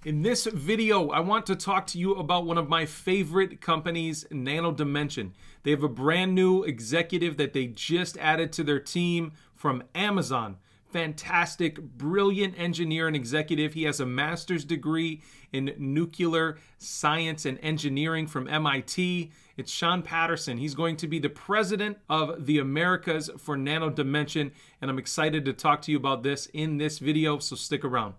In this video, I want to talk to you about one of my favorite companies, Nano Dimension. They have a brand new executive that they just added to their team from Amazon. Fantastic, brilliant engineer and executive. He has a master's degree in nuclear science and engineering from MIT. It's Sean Patterson. He's going to be the president of the Americas for Nano Dimension, and I'm excited to talk to you about this in this video, so stick around.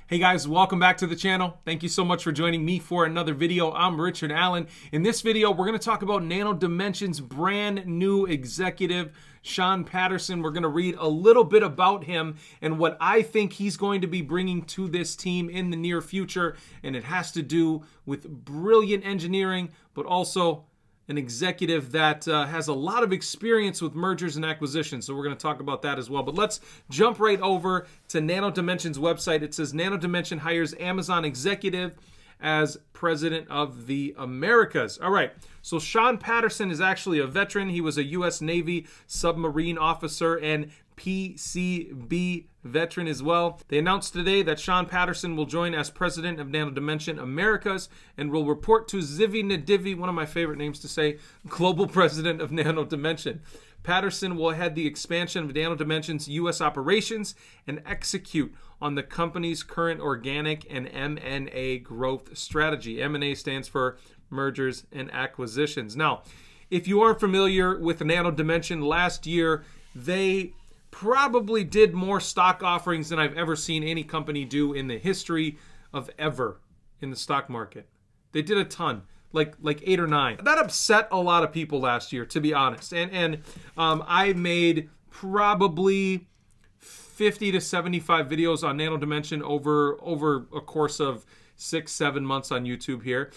Hey guys, welcome back to the channel. Thank you so much for joining me for another video. I'm Richard Allen. In this video, we're going to talk about Nano Dimension's brand new executive, Sean Patterson. We're going to read a little bit about him and what I think he's going to be bringing to this team in the near future. And it has to do with brilliant engineering, but also an executive that has a lot of experience with mergers and acquisitions. So we're going to talk about that as well. But let's jump right over to Nano Dimension's website. It says Nano Dimension hires Amazon executive as president of the Americas. All right. So Sean Patterson is actually a veteran. He was a U.S. Navy submarine officer and PCB veteran as well. They announced today that Sean Patterson will join as president of Nano Dimension Americas and will report to Zivi Nadivi, one of my favorite names to say, global president of Nano Dimension. Patterson will head the expansion of Nano Dimension's U.S. operations and execute on the company's current organic and M&A growth strategy. M&A stands for mergers and acquisitions. Now, if you aren't familiar with Nano Dimension, last year they probably did more stock offerings than I've ever seen any company do in the history of ever in the stock market. They did a ton, like 8 or 9. That upset a lot of people last year, to be honest. And I made probably 50 to 75 videos on Nano Dimension over a course of 6-7 months on YouTube here.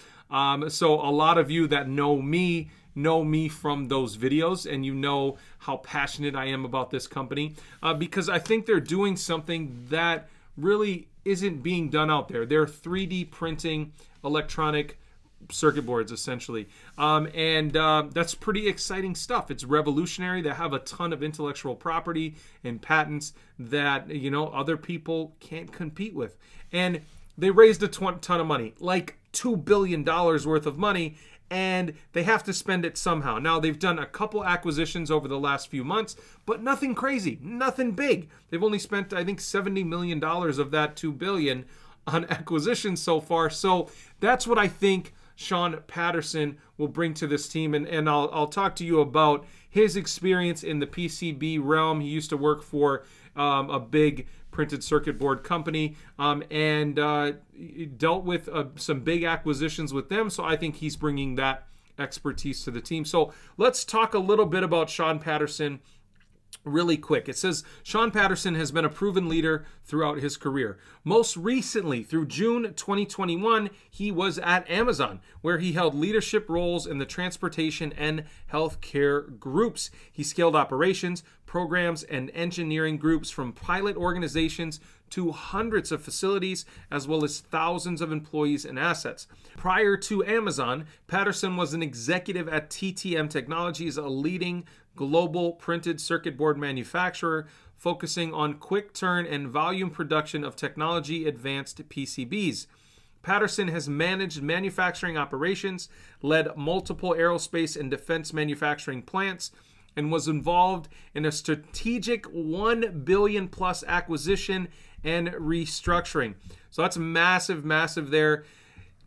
So a lot of you that know me from those videos, and you know how passionate I am about this company because I think they're doing something that really isn't being done out there. They're 3D printing electronic circuit boards, essentially. That's pretty exciting stuff. It's revolutionary. They have a ton of intellectual property and patents that, you know, other people can't compete with. And they raised a ton of money, like $2 billion worth of money, and they have to spend it somehow. Now, they've done a couple acquisitions over the last few months, but nothing crazy, nothing big. They've only spent, I think, $70 million of that $2 billion on acquisitions so far. So that's what I think Sean Patterson will bring to this team. And I'll talk to you about his experience in the PCB realm. He used to work for a big printed circuit board company and dealt with some big acquisitions with them. So I think he's bringing that expertise to the team. So let's talk a little bit about Sean Patterson really quick. It says Sean Patterson has been a proven leader throughout his career. Most recently, through June 2021, he was at Amazon, where he held leadership roles in the transportation and healthcare groups. He scaled operations, programs, and engineering groups from pilot organizations to hundreds of facilities, as well as thousands of employees and assets. Prior to Amazon, Patterson was an executive at TTM Technologies, a leading global printed circuit board manufacturer focusing on quick turn and volume production of technology advanced PCBs. Patterson has managed manufacturing operations, led multiple aerospace and defense manufacturing plants, and was involved in a strategic $1 billion plus acquisition and restructuring. So that's massive, massive there.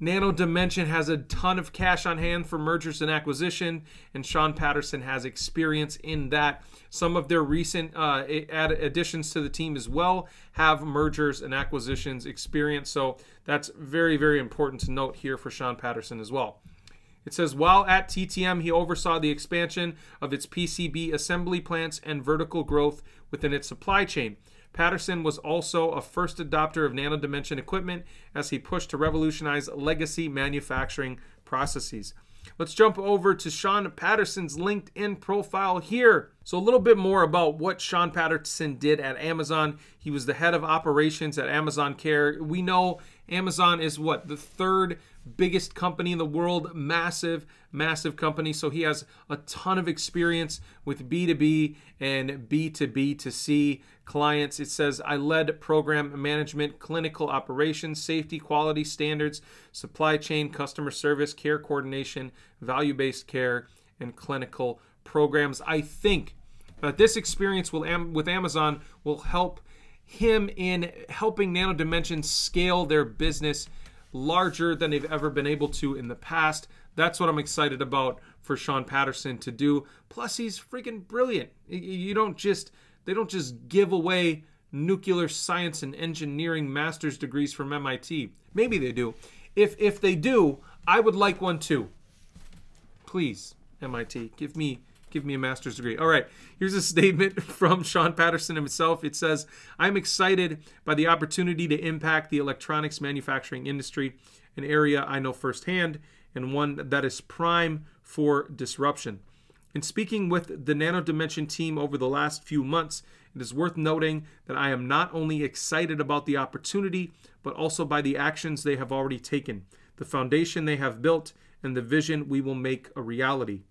Nano Dimension has a ton of cash on hand for mergers and acquisition, and Sean Patterson has experience in that. Some of their recent additions to the team as well have mergers and acquisitions experience. So that's very, very important to note here for Sean Patterson as well. It says, while at TTM, he oversaw the expansion of its PCB assembly plants and vertical growth within its supply chain. Patterson was also a first adopter of Nano Dimension equipment as he pushed to revolutionize legacy manufacturing processes. Let's jump over to Sean Patterson's LinkedIn profile here. So a little bit more about what Sean Patterson did at Amazon. He was the head of operations at Amazon Care. We know Amazon is what? The third biggest company in the world. Massive, massive company. So he has a ton of experience with B2B and B2B2C clients. It says, I led program management, clinical operations, safety, quality standards, supply chain, customer service, care coordination, value-based care, and clinical programs. I think that this experience with Amazon will help him in helping Nano Dimension scale their business larger than they've ever been able to in the past. That's what I'm excited about for Sean Patterson to do. Plus, he's freaking brilliant. They don't just give away nuclear science and engineering master's degrees from MIT. Maybe they do. If they do, I would like one too. Please, MIT, give me a master's degree. All right, here's a statement from Sean Patterson himself. It says, I'm excited by the opportunity to impact the electronics manufacturing industry, an area I know firsthand and one that is prime for disruption. In speaking with the Nano Dimension team over the last few months, it is worth noting that I am not only excited about the opportunity, but also by the actions they have already taken, the foundation they have built, and the vision we will make a reality.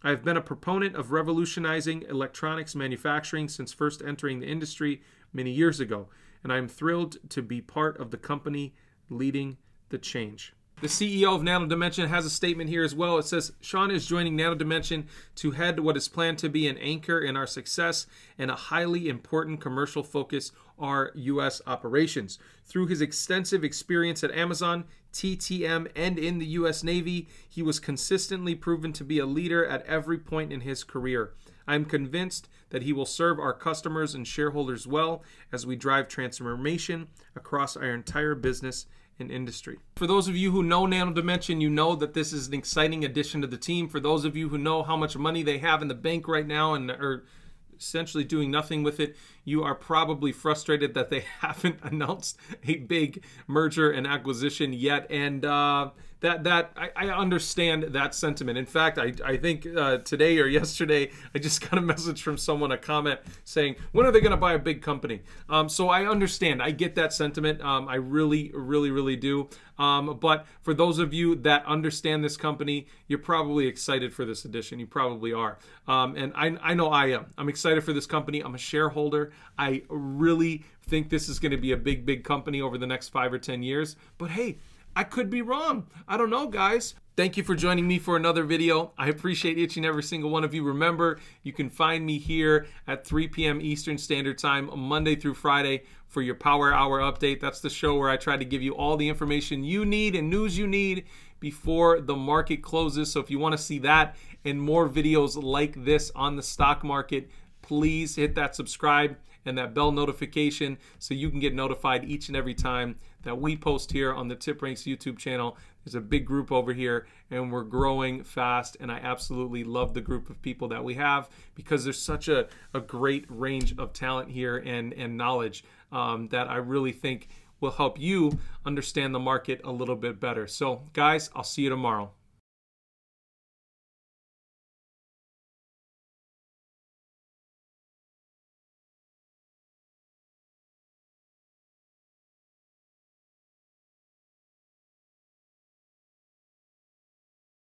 I have been a proponent of revolutionizing electronics manufacturing since first entering the industry many years ago, and I am thrilled to be part of the company leading the change. The CEO of Nano Dimension has a statement here as well. It says, Sean is joining Nano Dimension to head what is planned to be an anchor in our success and a highly important commercial focus, our U.S. operations. Through his extensive experience at Amazon, TTM, and in the U.S. Navy, he was consistently proven to be a leader at every point in his career. I am convinced that he will serve our customers and shareholders well as we drive transformation across our entire business and industry. For those of you who know Nano Dimension, you know that this is an exciting addition to the team. For those of you who know how much money they have in the bank right now and are essentially doing nothing with it, you are probably frustrated that they haven't announced a big merger and acquisition yet. And I understand that sentiment. In fact, I think today or yesterday, I just got a message from someone, a comment saying, when are they going to buy a big company? So I understand. I get that sentiment. I really, really, really do. But for those of you that understand this company, you're probably excited for this edition. You probably are. And I know I am. I'm excited for this company. I'm a shareholder. I really think this is going to be a big, big company over the next 5 or 10 years. But hey, I could be wrong. I don't know, guys. Thank you for joining me for another video. I appreciate each and every single one of you. Remember, you can find me here at 3 p.m. Eastern Standard Time, Monday through Friday, for your Power Hour update. That's the show where I try to give you all the information you need and news you need before the market closes. So if you want to see that and more videos like this on the stock market, please hit that subscribe and that bell notification so you can get notified each and every time that we post here on the Tip Ranks YouTube channel. There's a big group over here and we're growing fast, and I absolutely love the group of people that we have because there's such a great range of talent here and knowledge that I really think will help you understand the market a little bit better. So guys, I'll see you tomorrow.